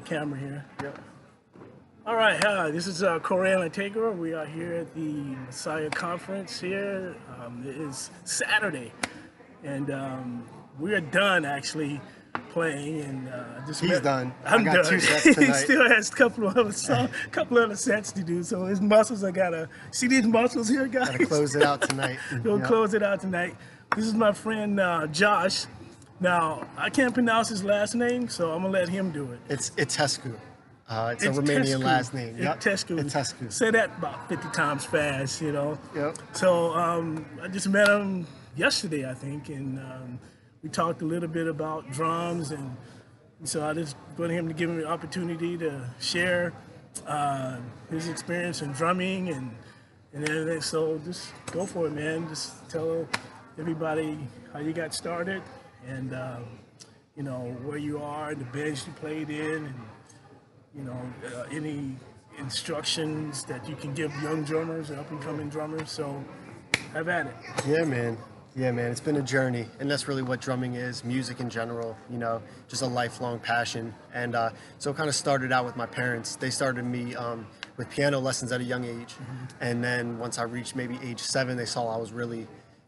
camera here. Yep. All right, hi, this is Korean Integra. We are here at the Messiah Conference here. It is Saturday, and we are done actually playing. And He's done. I'm I got done. 2 sets He tonight. still has a couple of other sets to do. So his muscles, I gotta see these muscles here, guys. Gotta close it out tonight. We'll Yep. close it out tonight. This is my friend Josh. Now, I can't pronounce his last name, so I'm gonna let him do it. It's Itescu. It's a It's Romanian Itescu. last name. Yep. Itescu. Itescu. Say that about 50 times fast, you know. Yep. So I just met him yesterday, I think, and we talked a little bit about drums, and so I just wanted him to give me an opportunity to share his experience in drumming and everything. So just go for it, man. Just tell everybody how you got started and you know where you are, the bands you played in, and you know any instructions that you can give young drummers and up-and-coming drummers. So have at it. Yeah, man. Yeah, man. It's been a journey, and that's really what drumming is. Music in general, you know, just a lifelong passion. And so it kind of started out with my parents. They started me with piano lessons at a young age, and then once I reached maybe age 7, they saw I was really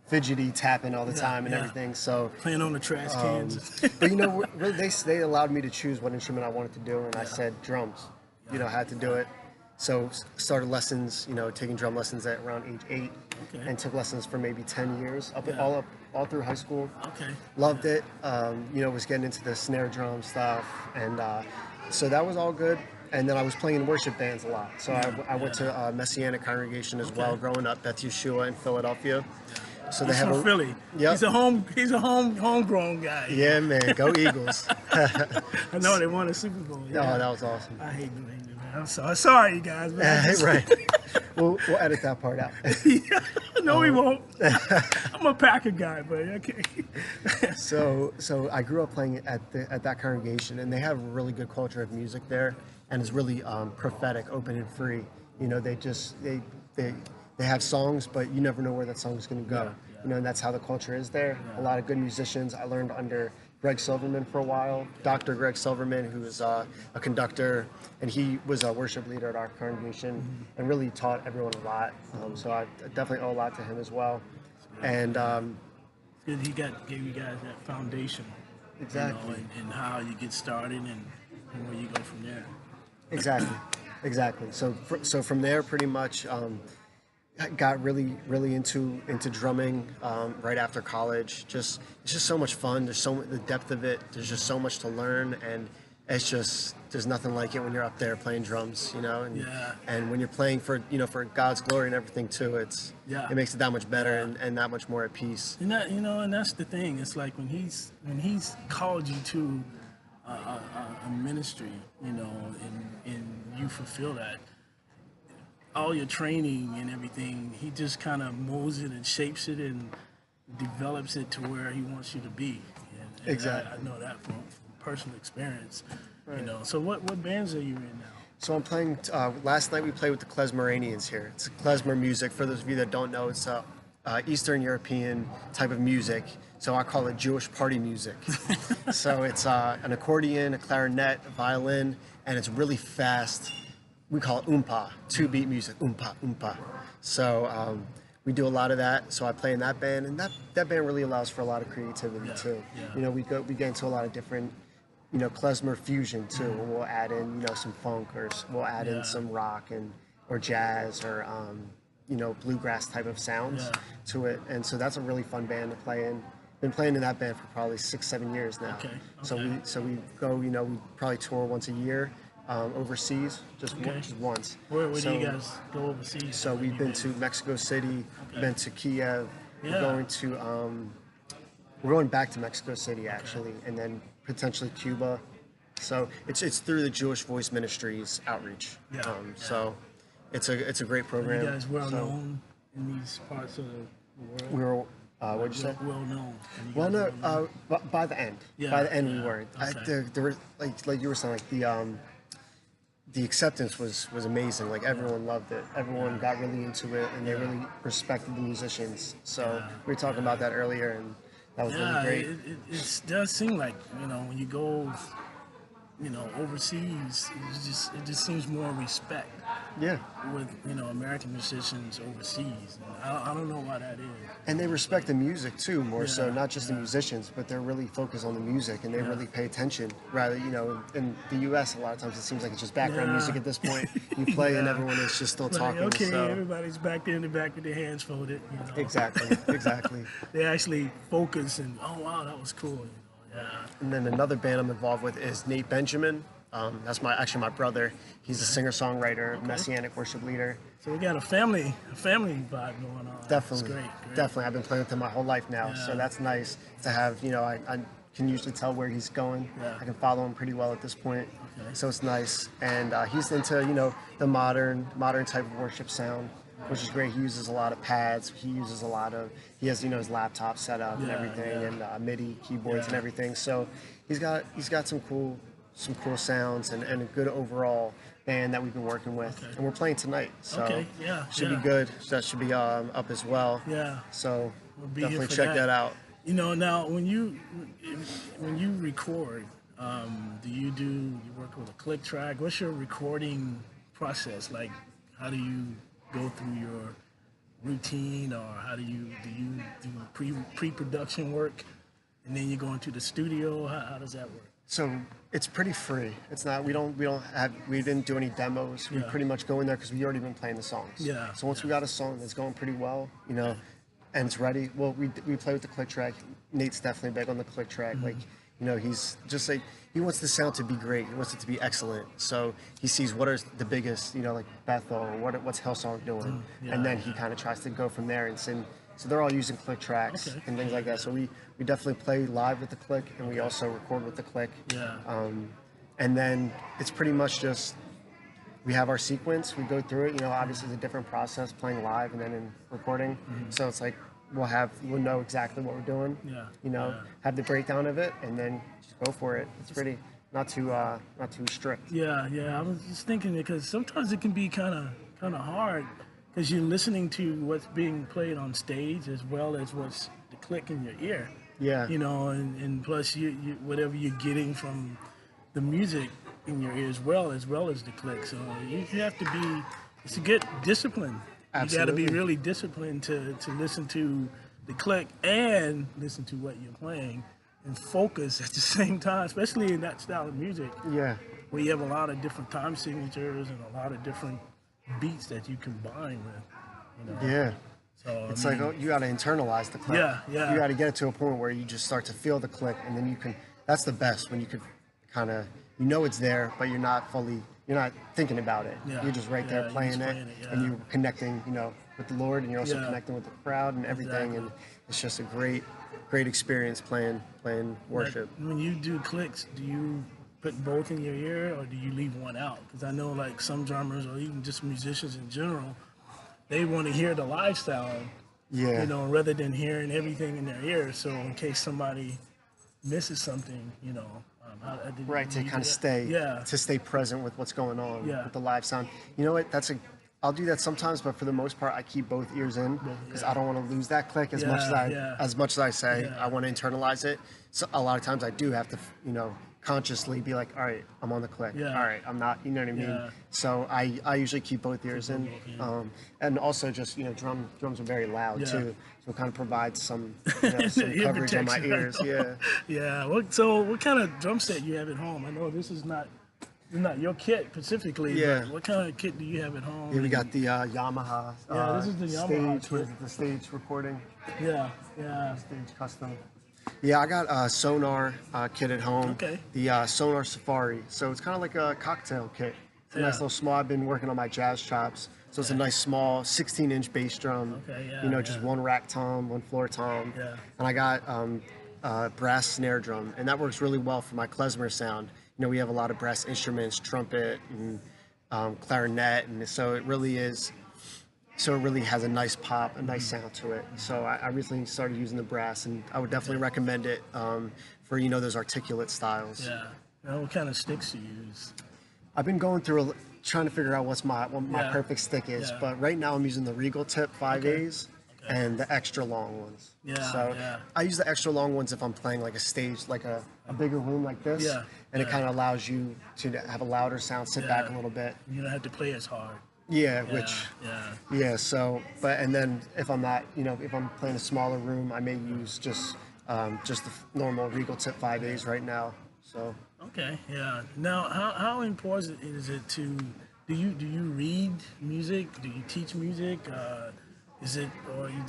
fidgety, tapping all the time and everything. So Playing on the trash cans. but you know, they allowed me to choose what instrument I wanted to do, and I said drums. You know, had to do it. So started lessons, you know, taking drum lessons at around age 8, and took lessons for maybe 10 years, all through high school. Okay. Loved it. You know, was getting into the snare drum stuff, and so that was all good. And then I was playing in worship bands a lot. So I went to a Messianic congregation as well, growing up, Beth Yeshua in Philadelphia. So they He's have from Philly. Yep. He's a homegrown guy. Yeah, man, go Eagles. I know they won a Super Bowl. Yeah. Oh, that was awesome. I hate New England, man. I'm sorry, you guys. But Right. We'll edit that part out. No, we won't. I'm a Packer guy, but okay. So I grew up playing at that congregation, and they have a really good culture of music there, and it's really prophetic, open and free. You know, they have songs, but you never know where that song is going to go. You know, and that's how the culture is there. A lot of good musicians. I learned under Greg Silverman for a while, Dr. Greg Silverman, who is a conductor, and he was a worship leader at our congregation and really taught everyone a lot. So I definitely owe a lot to him as well. And Good, he gave you guys that foundation. Exactly. You know, and how you get started and where you go from there. Exactly. So from there, pretty much. I got really into drumming right after college. It's just so much fun. There's the depth of it. There's just so much to learn, and there's nothing like it when you're up there playing drums, you know. And when you're playing for God's glory and everything too, it makes it that much better and that much more at peace. And and that's the thing. It's like when he's called you to a ministry, you know, and you fulfill that. All your training and everything, he just kind of molds it and shapes it and develops it to where he wants you to be. And Exactly. I know that from personal experience. Right. You know. So what bands are you in now? So I'm playing. Last night we played with the Klezmeranians here. It's klezmer music. For those of you that don't know, it's Eastern European type of music. So I call it Jewish party music. So it's an accordion, a clarinet, a violin, and it's really fast. We call it oompa, 2-beat music, oompa, oompa. So we do a lot of that. So I play in that band, and that band really allows for a lot of creativity too. Yeah. You know, we get into a lot of different, you know, klezmer fusion too. We'll add in, you know, some funk, or we'll add in some rock or jazz or you know, bluegrass type of sounds to it. And so that's a really fun band to play in. Been playing in that band for probably 6-7 years now. Okay. So we go, you know, we probably tour once a year. Overseas, just once. Where do you guys go overseas? So we've been to Mexico City, been to Kiev. We're going back to Mexico City actually, and then potentially Cuba. So it's through the Jewish Voice Ministries outreach. So it's a great program. Are you guys well known in these parts of the world? We're what'd you say? Well known. Well, no. By the end. By the end, we were. Okay. There were like you were saying, like the acceptance was amazing. Like everyone loved it. Everyone got really into it, and they really respected the musicians. So we were talking about that earlier, and that was really great. It does seem like, you know, when you go you know, overseas, it just seems more respect Yeah. with, you know, American musicians overseas. And I don't know why that is. And they respect the music too, more so, Yeah, not just the yeah. musicians, but they're really focused on the music and they Yeah. really pay attention. Rather, you know, in the U.S., a lot of times it seems like it's just background Yeah. music at this point. You play and Yeah. everyone is just still Like, talking. okay, So everybody's back there in the back with their hands folded. You know, exactly, exactly. they actually focus and oh wow, that was cool. You know, yeah. And then another band I'm involved with is Nate Benjamin. That's actually my brother. He's a singer-songwriter, messianic worship leader. So we got a family vibe going on. Definitely, It's great. definitely. I've been playing with him my whole life now, so Yeah. that's nice to have. You know, I can usually tell where he's going. Yeah. I can follow him pretty well at this point, Okay. so it's nice. And he's into the modern type of worship sound, which is great. He uses a lot of pads. He has his laptop set up and Yeah, everything, yeah. and MIDI keyboards and Yeah. everything. So he's got some cool sounds and a good overall band that we've been working with, Okay. and we're playing tonight. So Okay, yeah, should yeah. be good. So that should be up as well. Yeah. So We'll be here definitely for check that out. You know, now when you record, do you work with a click track? What's your recording process like? How do you go through your routine, or how do you do pre-production work, and then you go into the studio? How does that work? So it's pretty free. It's not. We didn't do any demos. We Yeah. pretty much go in there because we already been playing the songs. Yeah, So once we got a song that's going pretty well, and it's ready, well, we play with the click track. Nate's definitely big on the click track. Mm-hmm. Like, he's just like, he wants the sound to be great. He wants it to be excellent. So he sees what are the biggest, like Bethel, what's Hillsong doing, Yeah, and then he kind of tries to go from there and sing. So they're all using click tracks Okay. and things like that. So we definitely play live with the click, and we also record with the click. Yeah. And then it's pretty much just, we have our sequence, we go through it. Obviously it's a different process playing live and then in recording. So it's like we'll know exactly what we're doing. Yeah. Have the breakdown of it and then just go for it. It's pretty not too strict. Yeah. I was just thinking because sometimes it can be kind of hard because you're listening to what's being played on stage as well as what's the click in your ear. Yeah. And plus you whatever you're getting from the music in your ear as well as the click. So you have to be. It's a good discipline. Absolutely. You got to be really disciplined to listen to the click and listen to what you're playing and focus at the same time, especially in that style of music Yeah. where you have a lot of different time signatures and a lot of different beats that you combine with. Yeah. So It's like, you got to internalize the click. Yeah. You got to get it to a point where you just start to feel the click, and then you can. That's the best when you could kind of it's there, but you're not thinking about it. Yeah. You're just right Yeah, there you're playing just it, playing it, and yeah. you're connecting, with the Lord, and you're also Yeah. connecting with the crowd and everything, Exactly. and it's just a great experience playing worship. Like, when you do clicks, do you put both in your ear or do you leave one out? Because I know like some drummers or even just musicians in general, they want to hear the live sound, Yeah. rather than hearing everything in their ears. So in case somebody misses something, Right, to kind of stay present with what's going on Yeah. with the live sound. You know what? I'll do that sometimes, but for the most part, I keep both ears in because I don't want to lose that click as much as I say. Yeah. I want to internalize it. So a lot of times I do have to, consciously be like, all right, I'm on the click. Yeah. All right, I'm not. You know what I mean? Yeah. So I usually keep both ears in, and also just drums are very loud Yeah. too, so it kind of provides some some Ear coverage on my protection, I ears. know. Yeah. Yeah. So what kind of drum set you have at home? I know this is not your kit specifically. Yeah. But what kind of kit do you have at home? Here we got the Yamaha. Yeah, this is the Yamaha stage, kit. the stage recording, Yeah. stage custom. Yeah, I got a Sonar kit at home. Okay. The Sonar Safari. So it's kind of like a cocktail kit. It's a nice Yeah. little small. I've been working on my jazz chops, so it's a nice small 16-inch bass drum. Okay, yeah, just yeah. one rack tom, one floor tom. Yeah. And I got brass snare drum, and that works really well for my klezmer sound. We have a lot of brass instruments, trumpet and clarinet, and so it really has a nice pop, a nice sound to it. So I recently started using the brass, and I would definitely recommend it for those articulate styles. Yeah. Now, what kind of sticks do you use? I've been going through trying to figure out what my Yeah. perfect stick is, Yeah. but right now I'm using the Regal Tip 5As, and the extra long ones. Yeah, So yeah. I use the extra long ones if I'm playing like a stage, like a bigger room like this. Yeah, And it yeah. kind of allows you to have a louder sound, sit back a Yeah. little bit. You don't have to play as hard. Yeah, Yeah, which, yeah. so, but, and then if I'm not, if I'm playing a smaller room, I may use just the normal Regal Tip 5As right now. So, Okay, yeah. Now, how important is it to do you read music? Do you teach music? Is it, or you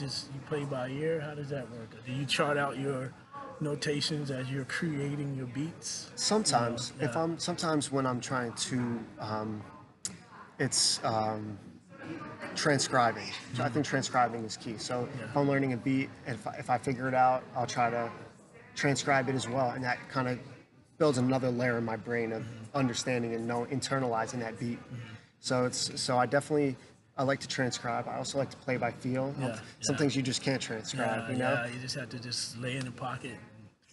play by ear? How does that work? Or do you chart out your notations as you're creating your beats? sometimes, Yeah. sometimes when I'm trying to, it's transcribing. So I think transcribing is key. So if I'm learning a beat, and if I figure it out, I'll try to transcribe it as well, and that kind of builds another layer in my brain of understanding and internalizing that beat. So I like to transcribe. I also like to play by feel. Yeah, Some yeah. things you just can't transcribe, Yeah, you know? yeah. You just have to just lay in the pocket.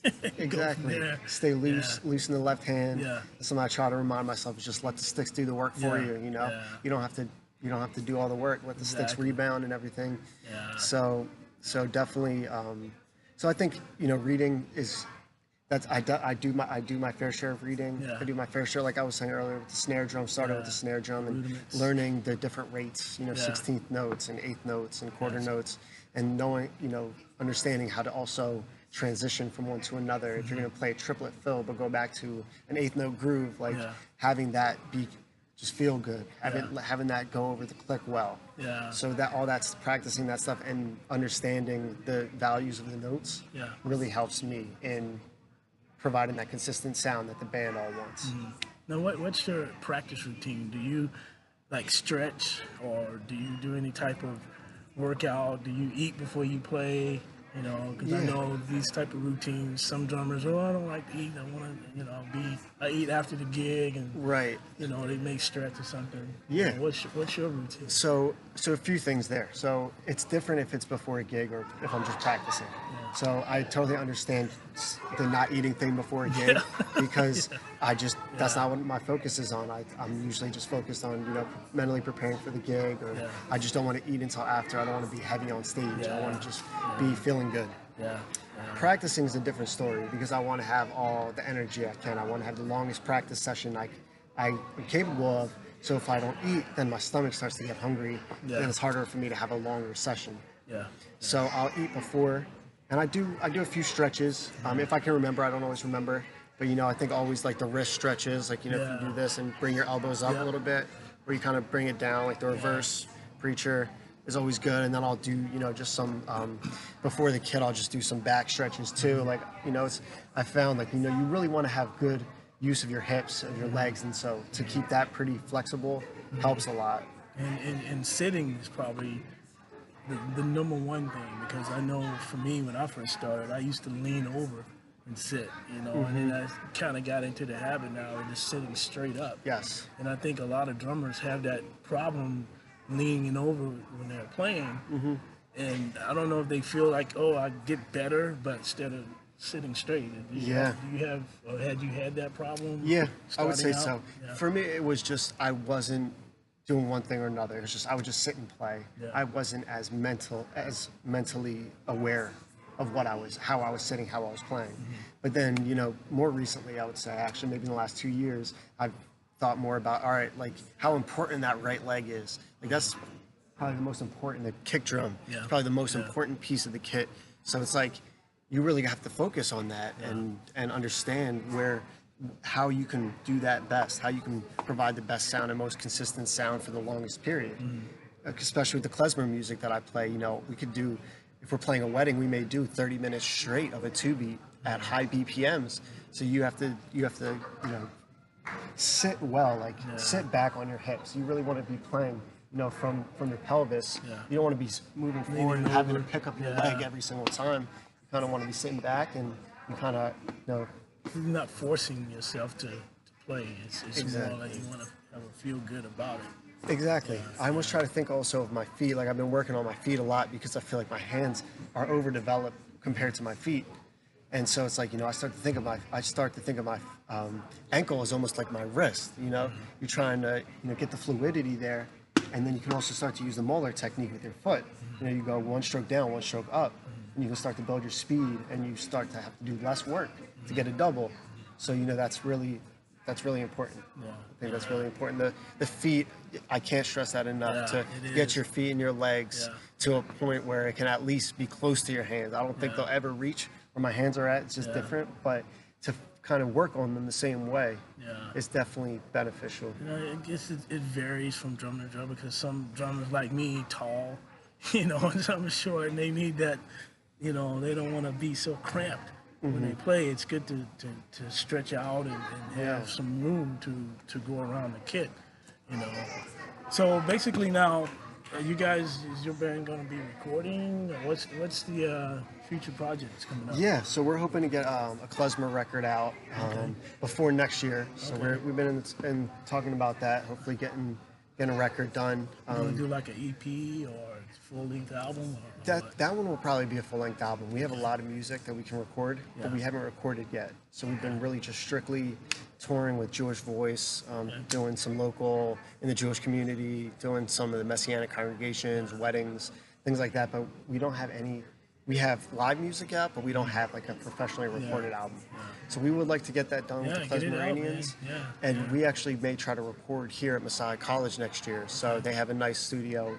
Exactly. Go from there. Stay loose, Yeah. loose in the left hand. Yeah. Something I try to remind myself is just let the sticks do the work for Yeah, you. yeah. You don't have to do all the work. Let the sticks Exactly. rebound and everything. Yeah. So definitely. So I think reading is I do my fair share of reading. Yeah. I do my fair share, like I was saying earlier, with the snare drum. Started with the snare drum and Rudiments. learning the different rates. 16th notes and 8th notes and quarter notes, and knowing understanding how to also transition from one to another. If you're going to play a triplet fill but go back to an 8th note groove, like having that be just feel good, having that go over the click well. Yeah. So that's practicing that stuff and understanding the values of the notes really helps me in providing that consistent sound that the band all wants. Now, what's your practice routine? Do you like stretch, or do you do any type of workout? Do you eat before you play? Because I know these type of routines. Some drummers, I don't like to eat. I want to, I eat after the gig, and Right. they may stretch or something. Yeah. What's your routine? So a few things there. So it's different if it's before a gig or if I'm just practicing. So I totally understand the not eating thing before a gig because that's not what my focus is on. I'm usually just focused on mentally preparing for the gig, or I just don't want to eat until after. I don't want to be heavy on stage. I want to just be feeling good. Yeah. Practicing is a different story because I want to have all the energy I can. I want to have the longest practice session I'm capable of. So if I don't eat, then my stomach starts to get hungry, and it's harder for me to have a longer session. Yeah. So I'll eat before, and I do a few stretches. If I can remember, I don't always remember, but I think always like the wrist stretches, like if you do this and bring your elbows up a little bit, or you kind of bring it down, like the reverse preacher is always good. And then I'll do just some before the kit, I'll just do some back stretches too. Like I found like you really want to have good use of your hips and your legs, and so to keep that pretty flexible helps a lot. And sitting is probably the number one thing, because I know for me when I first started, I used to lean over and sit, and then I kind of got into the habit now of just sitting straight up. Yes. And I think a lot of drummers have that problem leaning over when they're playing, and I don't know if they feel like, oh, I get better, but instead of sitting straight. Do you have, or had you had that problem? Yeah, I would say starting so. out? Yeah. For me, it was just I wasn't doing one thing or another. It was just I would just sit and play. Yeah. I wasn't as mentally aware of how I was sitting, how I was playing. But then, more recently, I would say, actually, maybe in the last 2 years, I've thought more about, all right, like how important that right leg is. Like that's probably the most important. The kick drum is probably the most important piece of the kit. So it's like you really have to focus on that and understand how you can do that best, how you can provide the best sound and most consistent sound for the longest period. Especially with the klezmer music that I play, we could do, if we're playing a wedding, we may do 30 minutes straight of a 2-beat at high BPMs. So you have to sit well, sit back on your hips. You really want to be playing, from your pelvis. You don't want to be moving forward and having to pick up your leg every single time. You kind of want to be sitting back, and you kind of, You're not forcing yourself to play. It's Exactly. more like you want to have a feel good about it. Exactly. I almost try to think also of my feet. Like I've been working on my feet a lot because I feel like my hands are overdeveloped compared to my feet. And so it's like, I start to think of my ankle as almost like my wrist, You're trying to, get the fluidity there. And then you can also start to use the Moeller technique with your foot. You know, you go one stroke down, one stroke up, and you can start to build your speed, and you start to have to do less work to get a double. So, you know, that's really important. Yeah. I think that's really important. The feet, I can't stress that enough, to get your feet and your legs to a point where it can at least be close to your hands. I don't think they'll ever reach where my hands are at. It's just different, but to kind of work on them the same way is definitely beneficial. You know, I guess it varies from drummer to drummer, because some drummers like me, tall, you know, and some are short, and they need that, you know, they don't want to be so cramped. When they play, it's good to stretch out and have some room to go around the kit, you know. So basically now, you guys, is your band going to be recording? Or what's the future projects coming up? Yeah, so we're hoping to get a klezmer record out before next year. So we've been in talking about that, hopefully getting a record done. You going to do like an EP or full-length album? That one will probably be a full-length album. We have a lot of music that we can record, but we haven't recorded yet. So we've been really just strictly touring with Jewish Voice, doing some local in the Jewish community, doing some of the Messianic congregations, weddings, things like that. But we don't have any. We have live music out, but we don't have like a professionally recorded album. So we would like to get that done with the Klezmeranians. And we actually may try to record here at Messiah College next year. So they have a nice studio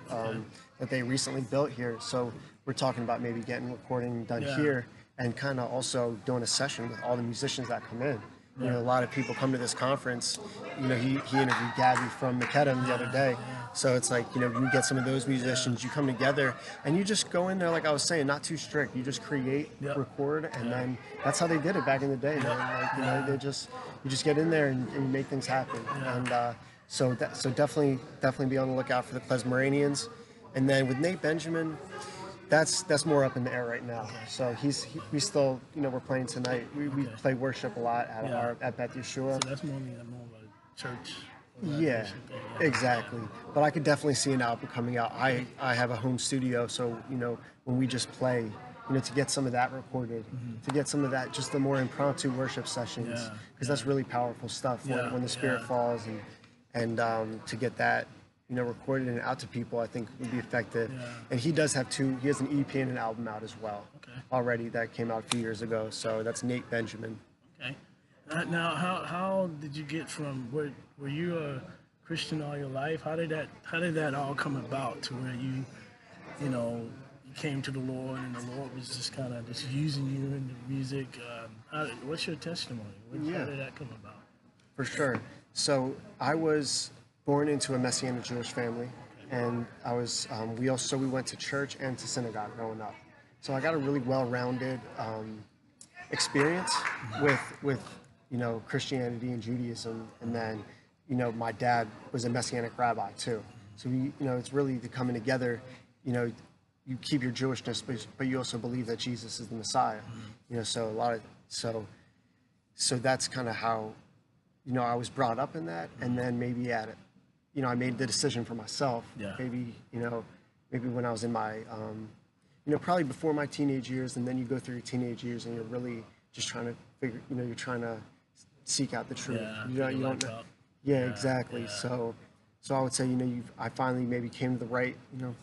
that they recently built here. So we're talking about maybe getting recording done here and kind of also doing a session with all the musicians that come in. You know, a lot of people come to this conference. You know, he interviewed Gabby from McKedam the other day. So it's like, you know, you get some of those musicians, you come together, and you just go in there, like I was saying, not too strict. You just create, record, and then that's how they did it back in the day, man. Like, you know, you just get in there and you make things happen. And so definitely be on the lookout for the Klezmeranians. And then with Nate Benjamin, that's more up in the air right now. So we still, you know, we're playing tonight. We play worship a lot at Beth Yeshua. So that's more of a church. Yeah, exactly. But I could definitely see an album coming out. I have a home studio, so, you know, when we just play, you know, to get some of that recorded, to get some of that, just the more impromptu worship sessions, because that's really powerful stuff when the Spirit falls, and to get that, you know, recorded and out to people, I think would be effective. And he does have he has an EP and an album out as well already that came out a few years ago. So that's Nate Benjamin. Okay. Now, how did you get from were you a Christian all your life? How did that all come about to where you came to the Lord, and the Lord was just kind of just using you in the music? What's your testimony? How did that come about? For sure. So I was born into a Messianic Jewish family, and I was we went to church and to synagogue growing up. So I got a really well-rounded experience with you know, Christianity and Judaism, and then, you know, my dad was a Messianic rabbi too. So you know, it's really the coming together. You know, you keep your Jewishness, but you also believe that Jesus is the Messiah. You know, so that's kind of how, you know, I was brought up in that, and then maybe you know, I made the decision for myself. Maybe, you know, when I was in my, you know, probably before my teenage years, and then you go through your teenage years, and you're really just trying to figure, you know, you're trying to seek out the truth. You don't know. Exactly. So I would say, you know, I finally maybe came to the right, you know,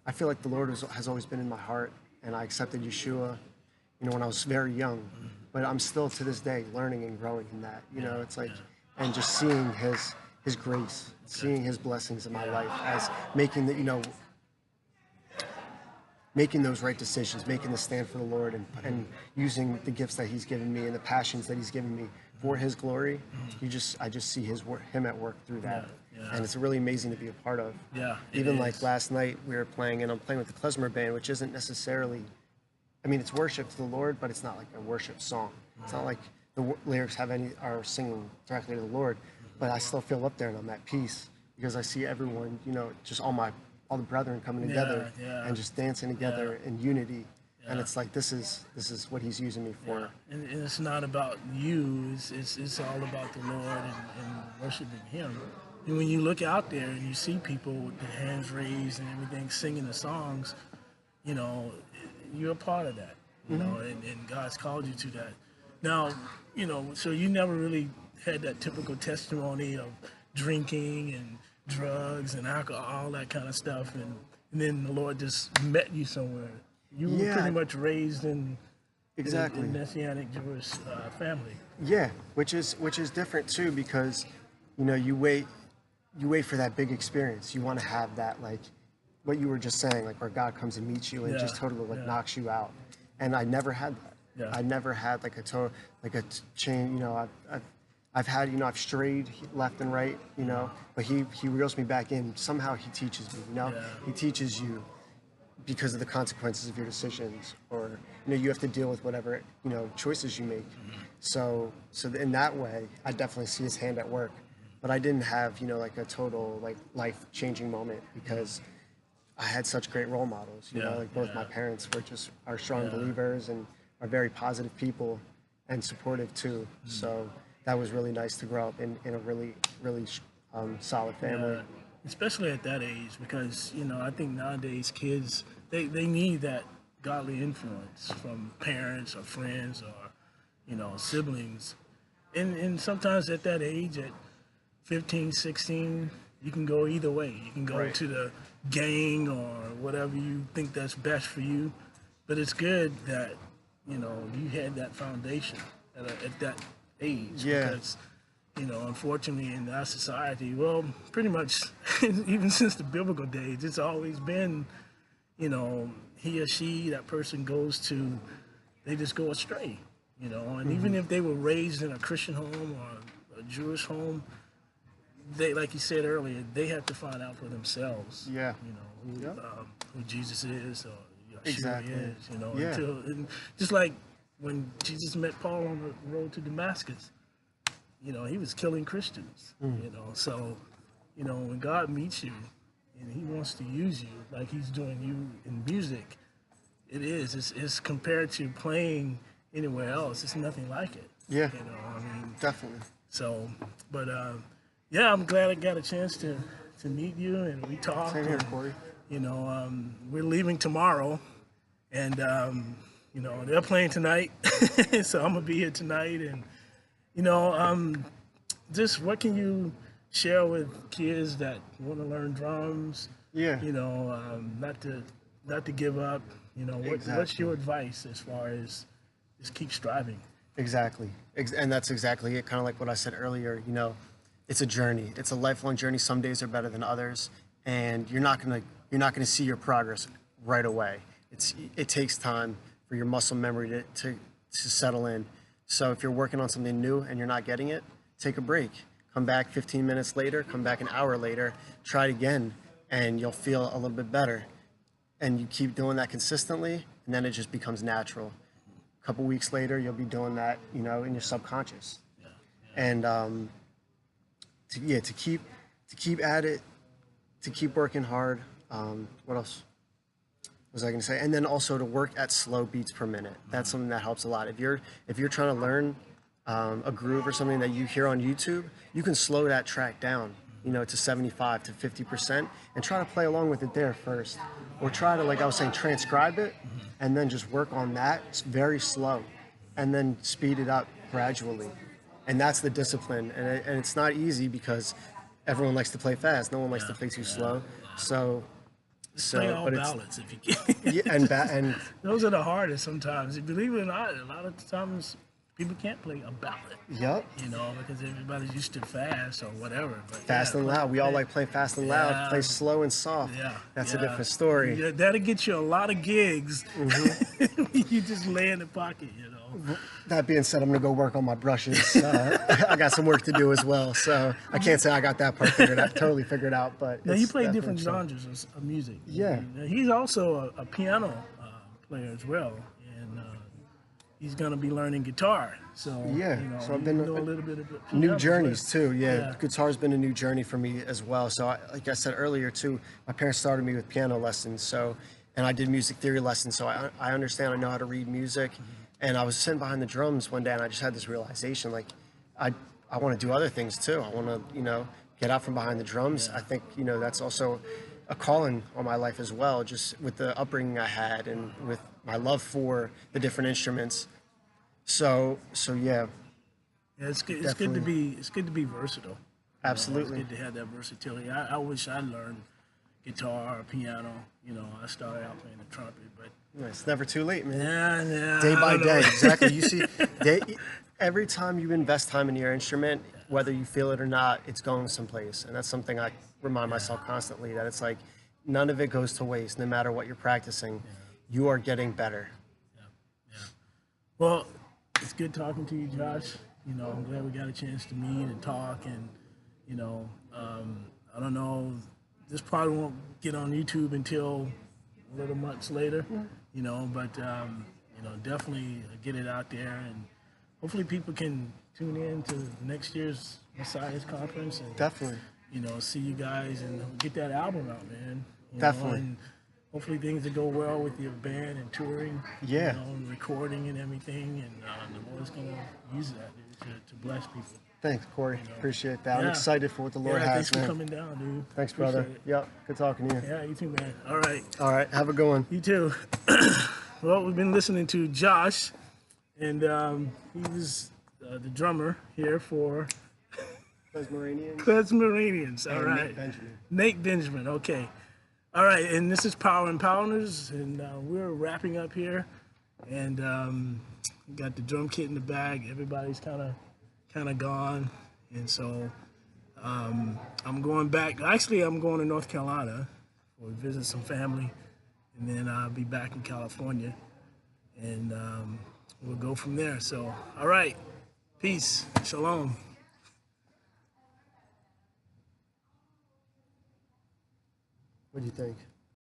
I feel like the Lord has always been in my heart, and I accepted Yeshua, you know, when I was very young, but I'm still to this day learning and growing in that, you know. It's like, and just seeing his grace, seeing his blessings in my life as making making those right decisions, making the stand for the Lord, and using the gifts that he's given me and the passions that he's given me for his glory. I just see him at work through that. And it's really amazing to be a part of. Even like last night we were playing, and I'm playing with the Klezmer band, which isn't necessarily, I mean, it's worship to the Lord, but it's not like a worship song. It's not like the lyrics are singing directly to the Lord, but I still feel up there and I'm at peace because I see everyone, you know, just all the brethren coming together and just dancing together in unity. And it's like, this is what he's using me for. And it's not about you, it's all about the Lord and worshiping him. And when you look out there and you see people with their hands raised and everything singing the songs, you know, you're a part of that, you know, and God's called you to that. Now, you know, so you never really had that typical testimony of drinking and drugs and alcohol, all that kind of stuff, and then the Lord just met you somewhere. You were Yeah, pretty much raised in exactly. in Messianic Jewish family. Yeah, which is different too, because you wait for that big experience. You want to have that, like what you were just saying, like where God comes and meets you and Yeah, just totally like yeah, knocks you out. And I never had that. yeah, I never had like a total like a chain. I've had, I've strayed left and right, but he reels me back in. Somehow he teaches me. yeah, He teaches you because of the consequences of your decisions, or you have to deal with whatever choices you make. So in that way, I definitely see his hand at work. But I didn't have like a total like life changing moment, because I had such great role models. yeah, Like both yeah, my parents are strong yeah, believers and are very positive people and supportive too. So that was really nice to grow up in a really solid family. yeah. Especially at that age, because I think nowadays kids they need that godly influence from parents or friends or siblings, and sometimes at that age, at 15, 16, you can go either way. You can go Right. to the gang or whatever you think that's best for you. But it's good that, you had that foundation at that age. Yeah. Because, unfortunately in our society, well, pretty much even since the biblical days, it's always been, he or she, that person goes to, they just go astray, and even if they were raised in a Christian home or a Jewish home, they, like you said earlier, they have to find out for themselves. Yeah. Yep. Who Jesus is or Yeshua Exactly. is. Yeah. And just like when Jesus met Paul on the road to Damascus, he was killing Christians. So when God meets you and He wants to use you like He's doing you in music, it's compared to playing anywhere else. It's nothing like it. Yeah. I mean, Definitely. so, but yeah, I'm glad I got a chance to meet you and we talked. Same here, And, Corey. we're leaving tomorrow, and they're playing tonight, so I'm gonna be here tonight. And just what can you share with kids that want to learn drums? Yeah. Not to give up. What's Exactly. your advice as far as just keep striving? Exactly. And that's exactly it. Kind of like what I said earlier, it's a journey. It's a lifelong journey. Some days are better than others, and you're not gonna see your progress right away. It takes time for your muscle memory to settle in. So if you're working on something new and you're not getting it, take a break. Come back 15 minutes later, come back an hour later, try it again, and you'll feel a little bit better. And you keep doing that consistently, and then it just becomes natural. A couple weeks later, you'll be doing that, in your subconscious. And to keep at it, to keep working hard. What else was I going to say? And then also to work at slow beats per minute. That's something that helps a lot. If you're trying to learn a groove or something that you hear on YouTube, you can slow that track down, to 75 to 50%, and try to play along with it there first, or try to, like I was saying, transcribe it, and then just work on that. It's very slow, and then speed it up gradually. And that's the discipline, and it's not easy because everyone likes to play fast. No one likes to play too slow. So, Play all but it's ballads if you can. yeah, and Those are the hardest sometimes. Believe it or not, a lot of times people can't play a ballad, yep, because everybody's used to fast or whatever. But fast and loud. We all like playing fast and loud. Yeah. Play slow and soft. Yeah, That's a yeah. different story. Yeah, that'll get you a lot of gigs. You just lay in the pocket, That being said, I'm gonna go work on my brushes. I got some work to do as well, so I can't say I got that part totally figured out. But Now it's you play definitely different fun. genres of music. Yeah. He's also a piano player as well, and he's gonna be learning guitar. So Yeah, so I've been you know a little bit of piano new as journeys well. too. Yeah, Yeah. guitar's been a new journey for me as well. So like I said earlier too, my parents started me with piano lessons. So, and I did music theory lessons. So I understand. I know how to read music. And I was sitting behind the drums one day, and I just had this realization, like, I want to do other things too. I want to get out from behind the drums. I think that's also a calling on my life as well, just with the upbringing I had and with my love for the different instruments. So yeah, Yeah, it's good. Definitely. It's good to be versatile. Absolutely. It's good to have that versatility. I wish I learned guitar or piano. I started out playing the trumpet, but It's never too late, man. yeah, Day I by don't know. day, exactly. You see, every time you invest time in your instrument, whether you feel it or not, it's going someplace. And that's something I remind myself constantly, that it's like none of it goes to waste. No matter what you're practicing, you are getting better. Yeah. Well, it's good talking to you, Josh. I'm glad we got a chance to meet and talk. And I don't know, this probably won't get on YouTube until a little months later. But definitely get it out there, and hopefully people can tune in to next year's Messiah's conference and Definitely. see you guys and get that album out, man. Definitely. And hopefully things will go well with your band and touring, Yeah. and recording and everything, and the Lord's gonna use that, dude, to bless people. Thanks, Corey. Appreciate that. I'm Yeah. excited for what the Lord Yeah, has, thanks for man. coming down, dude. Thanks, brother. Appreciate it. Yep. Good talking to you. Yeah, you too, man. All right. All right. Have a good one. You too. Well, we've been listening to Josh, and he's the drummer here for Klezmeranians. All right. Nate Benjamin. Nate Benjamin. Okay. All right, and this is Power Empowerers, and we're wrapping up here, and got the drum kit in the bag. Everybody's kind of gone, and so I'm going back. Actually, I'm going to North Carolina for visit some family, and then I'll be back in California, and we'll go from there. So, all right, peace, shalom. What do you think?